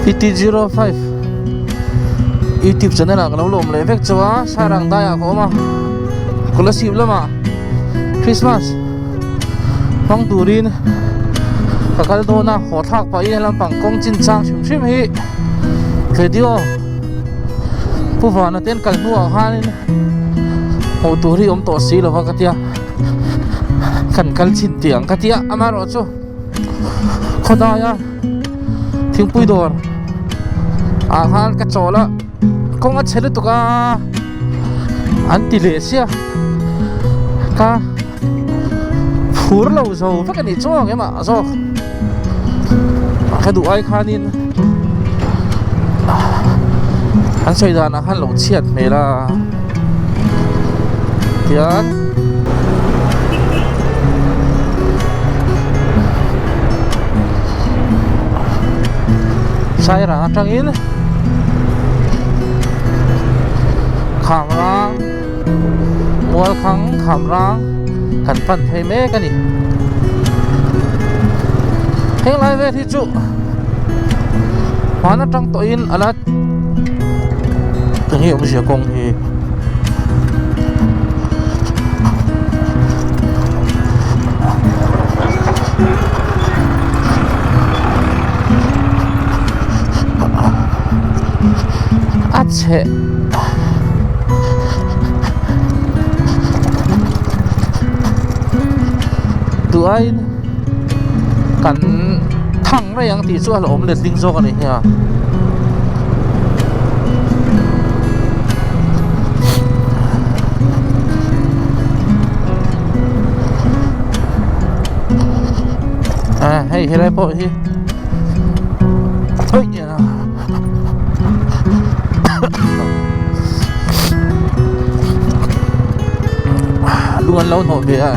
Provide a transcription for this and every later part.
ET05 YouTube channel ang lom le vek chawa sarang daya ko ma kula sib lama Christmas pang turin kakal do na hothak pa i lam pang kong chin chang chim chim hi video pu va na ten kal nu hanin ho turi om to si lo katia kan kal chin tiang katia amaro chu khodaya thing pui dor a han ka chola kong a chele to ka anti le sia ka phur lo zo fa ka ni chong ema zo ka du ai khanin an soi da na han lo chiat me la tian sai ra tang in kham rang mual khang kham rang kan pan phei me ka ni heng lai ve thi chu mana tang to in alat tang hi om sia kong hi che tu ai kan thang ra yang ti chu al om le ding zo ka ni ha hey helai po hi oi ya luôn lâu nổi về à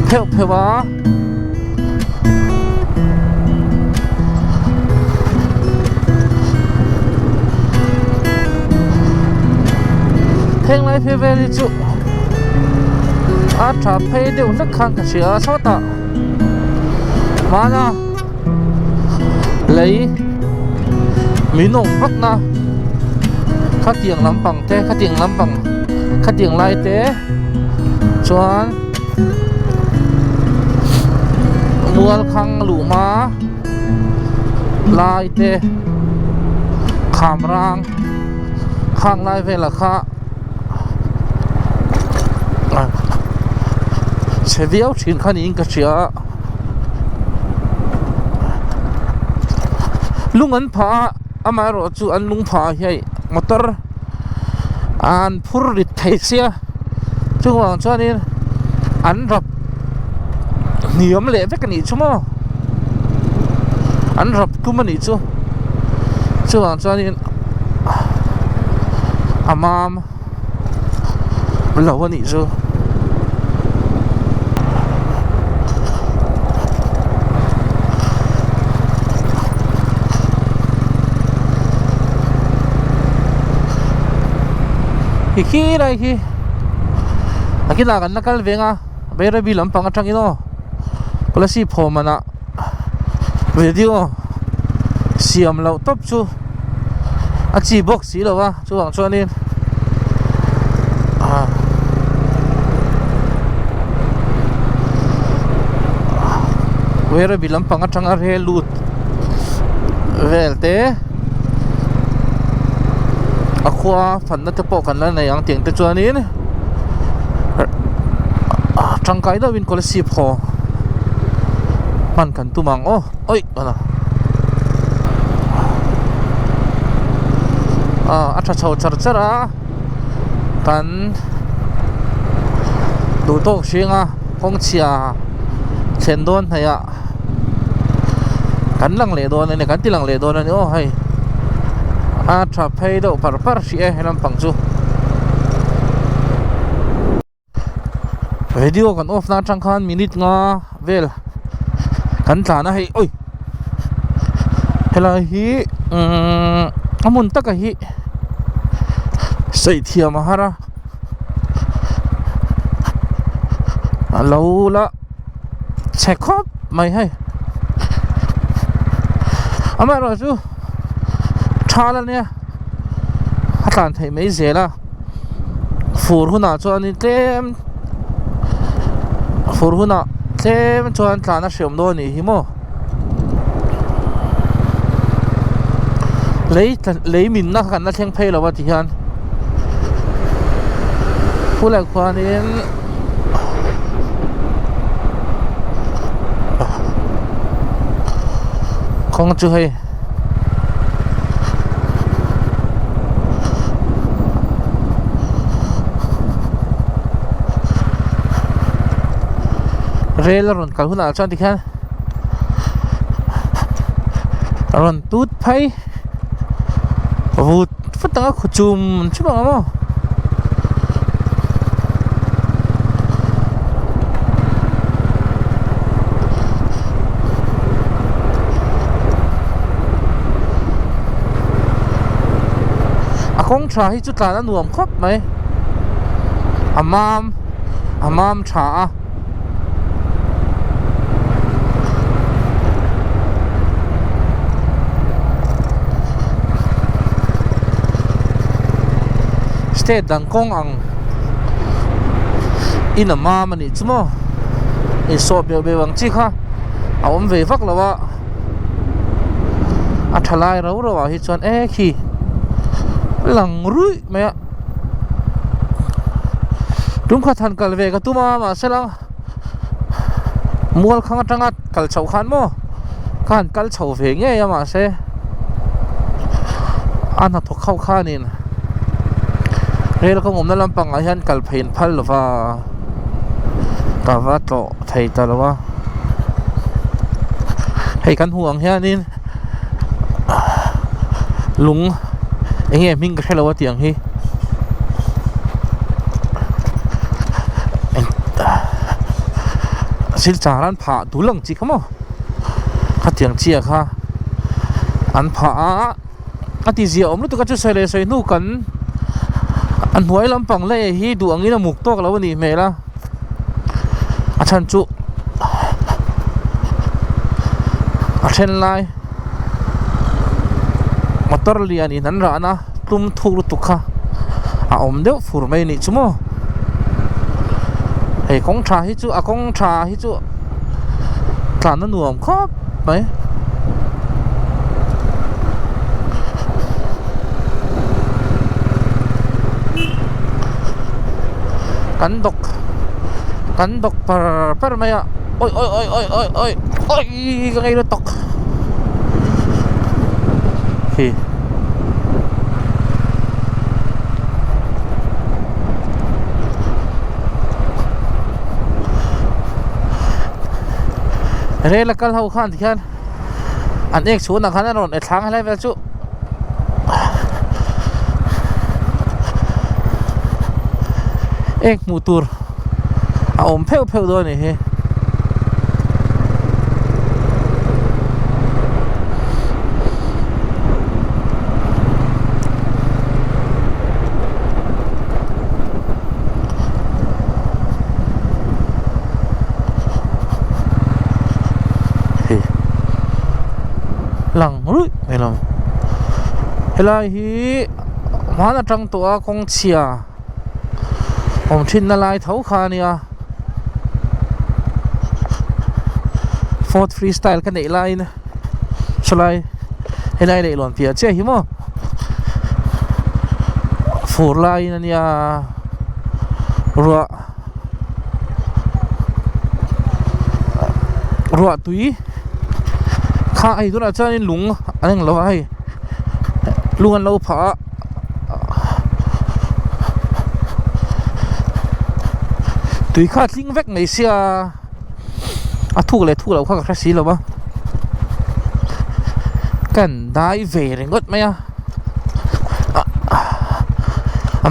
theo theo bá heng lai phê về đi chú à trả phê đều nước khang cả sữa sao ta mà na lấy mì nồng bắc na khát tiếng lắm bằng thế khát tiếng lắm bằng khát tiếng lai thế chuan mual khang lu ma lai te kham rang khang lai ve la kha se viau thin khan in ka chia lungan pha ama ro chu an lung pha hi motor an phur rit thai sia chung wang cho nên ăn rập niệm lệ với cái này chứ mà ăn rập cũng mà này chứ chung wang cho nên amam lâu hơn này chứ khi đây khi kita kan nakal venga bera bilam pang atang ino kala si phomana video siam lo top chu achi box si lo wa chu wang chuanin bera bilam pang atang a re lut velte akwa phanna te po kan la na yang tiang te chuanin trăng cái đó bên có là xịp hồ man cần tu mang ô ôi đó à cha chầu char chara kan đủ tô xuyên à con chia chen don này à kan lang le don này kan ti lang le don này ô hay à cha pay đâu par xie hay làm bằng chu video kan off na chang khan minute nga vel kan thla na hei oi hela hi amun taka hi sei thia mahara alo la check up mai hay ama ro chu thà là nè hát tàn thấy mấy dễ là phù hôn à cho anh tem phù hôn à tem cho anh tàn nó sớm đôi nè hi mô lấy mình nó cần nó thêm pay là vad thì hanผู้หลักความนี้คงจะให้เรลรอนกับหุ่นอาจารย์ที่แค่รอนตูดไพ่วูดฟุตตั้งขุดจุ่มใช่ไหมมั้งคงชาให้จุดตาหนวมครบไหมอามามชาสเตทดังกงอังอินมามันนี่จุโมไอโซเบียวเบวังจิค่ะเอาเวฟักแล้ววะอัฐลายเราว่าฮิจวนขี้หลังรุ่ยไหมอะรุ่งขัดทันกัลเวกับตัวมาเสลังมัวขังจังงัดกัลเฉาขันโมขันกัลเฉาเวงเนี่ยมาเสอันนั้นถูกเข้าข้านินเรื่องของผมนั่นลำปังอายันกัลเพนพัลว่ากาว่าโตไทยตลอดว่าให้กันห่วงเฮียนินลุงไอ้เหี้ยมิ่งก็ใช่แล้วว่าเตียงที่สิลจารันผ่าดูหลังจิกมั้งข้าเตียงเชียค่ะอันผ่าอันที่เสียอมรู้ตัวก็จะใส่เลยใส่นู่กันอันหัวลำปังเลยที่ดูอันนี้นะหมุกโต๊ะแล้ววันนี้เมล่ะอาชันจุอาเชนไลมอเตอร์เลียนี่นั่นร้านะตุ่มทุกตุกค่ะอมเดียวฟูร์ไม่นี่ชั่วโมงเฮ้ยกงชาฮิจูกงชาฮิจูทานนั่นหนุ่มครบไหมกันดกเปอร์ไหมอ่ะโอ้ยยังไงเราตกเรื่องละกันเขาขันที่ขันอันเอกชูนักขันนั่นหรอไอ้ทางอะไรแบบชูเอกมูตูร์เอาอมเพลด้วยนี่เฮ้หลังรุ่ยไม่ลงเฮลาฮีมันจังตัวคงเชียผมชินนลายเท้าขาเนี่ยฟอร์ดฟรีสไตล์กันไหนไลน์สไลด์เฮลาได้หล่นเปียเจ้าหิมะฟอร์ไลน์นั่นเนี่ยรัวตุยข้าไอ้ตัวนั้นจะนี่ลุงอันนั้นเราไอ้ลุงอันเราผ่าตุยข้าทิ้งแวกไหนเสียถูกเราข้ากับแท็กซี่เราปะกันได้เวรงดไหม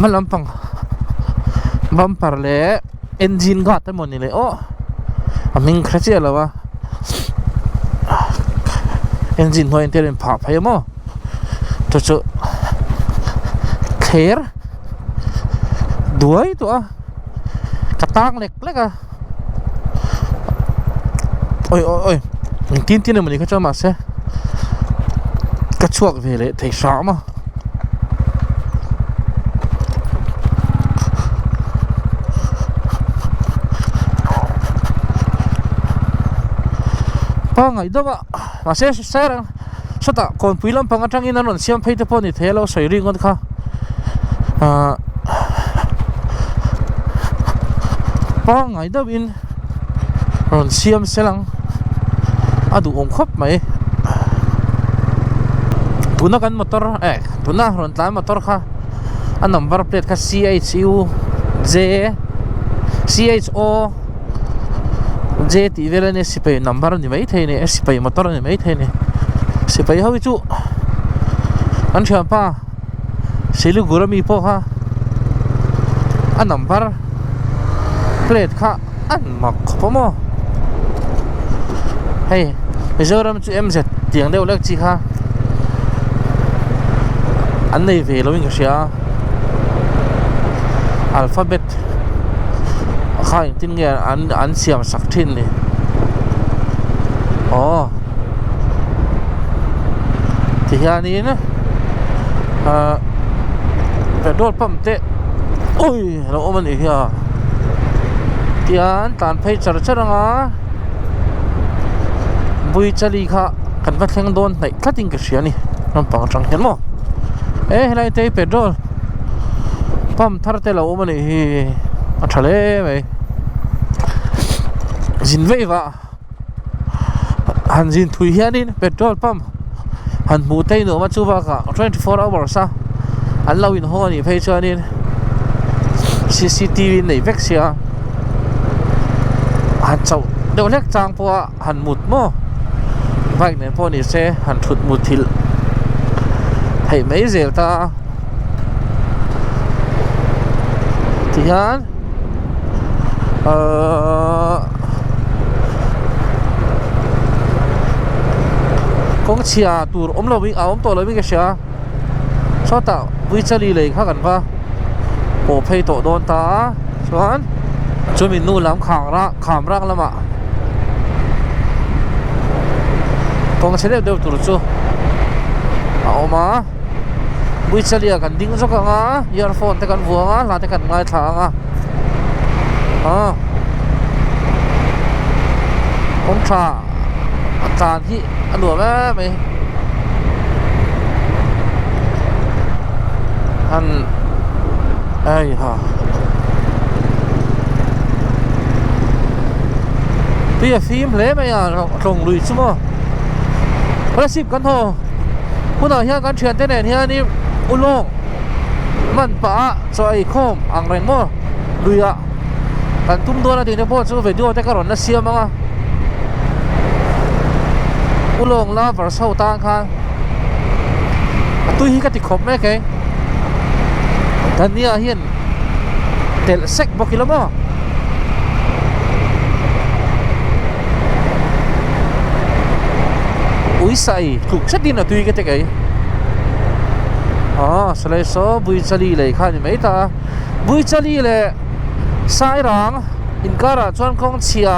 มันลำพังบัมปาร์เล่เอนจินก็ทั้งหมดนี่เลยโอ้มิงแท็กซี่เราปะเอนจินหัวเอ็นเตอร์เป็นผ่าไปมั้งจุดเคร์ด้วยตัวกระตังเล็กอะโอ้ยกินที่ไหนมันนี่เขาจะมาเสีย cái chuộc về lại thấy rõ mà ba ngày đó mà sẽ rằng sao ta còn quý lắm bằng cái trang in nó xem pay to phone thì thế lâu sấy riêng con kha ba ngày đó in rồi xem sẽ lăng đủ ổn khắp mày tuna kan motor tuna ron tla motor kha a number plate kha CHU J CHO J ti vela ne sipai number ni mai the ne sipai motor ni mai the ne sipai ho chu an thia pa silu gurami po ha a number plate kha an mak khomo hey Mizoram chu MZ tiếng đều lek chi kha anh này về lâu như thế alphabet khai tin nghe anh xem sắc thiên này thì hiện nay nè petrol pump te ôi nó ôm anh ấy à thì anh tàn phê chở chở nga bui chali kha kan va thleng don nei thlating ka hria ni ram pang tang hian mo helai te petrol pump thar te lo mani hi a thale mai zin vei wa han zin thui hianin petrol pump han mu te no ma chu wa ka 24 hours a an lo in ho ni phei chuanin CCTV nei vek sia han chau deuh lek chang po han mut mo bike này po ni se han thut mu thil hei mấy zel ta thì han con chia tur om lo bing om to lo bing cái sia so ta vui chali lấy khácกันva o phei to don ta chuan chu min nu lam kham rak lama con sẽ đều tụt chu mà bây giờ liền cần đinh cho các ngã earphone thì cần vuông á là thì cần ngay thẳng á ông trà tràn thì ăn đùa mày ăn ai hả bây giờ phim lấy mày à trồng lùi chứ mà có shipกันthôiผู้ต่อเฮียกันเถื่อนแต่เนี่ยเฮียนี่อุลงมันปะจอยโคมอ่างแรงมั่วลุยอ่ะกันทุ่มตัวนะถึงจะพูดสู้วิดีโอแต่ก็ร้อนน่าเสียมั้งอ่ะอุลงแล้วประสบต่างกันตุ้ยก็ติดขบแม่แกกันเนี่ยเฮียนเตลเซ็กบอกกิโลมั้งอุ้ยใส่ถูกชัดดินอ่ะตุยกันแต่ไงสไลด์ซอบุยชลีเลยข้านี่ไม่ตาบุยชลีเลยสายรังอินการะจวนของเชีย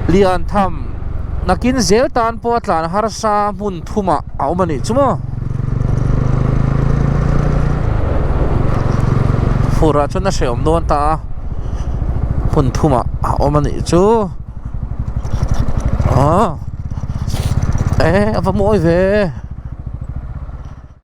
เลียนทำนักกินเซลตานปวดหลานฮาร์ซามุนทุมะเอามันนี่จุ๊มฟูระจนน่าเสียมโดนตามุนทุมะเอามันนี่จูเอาไปมวยเว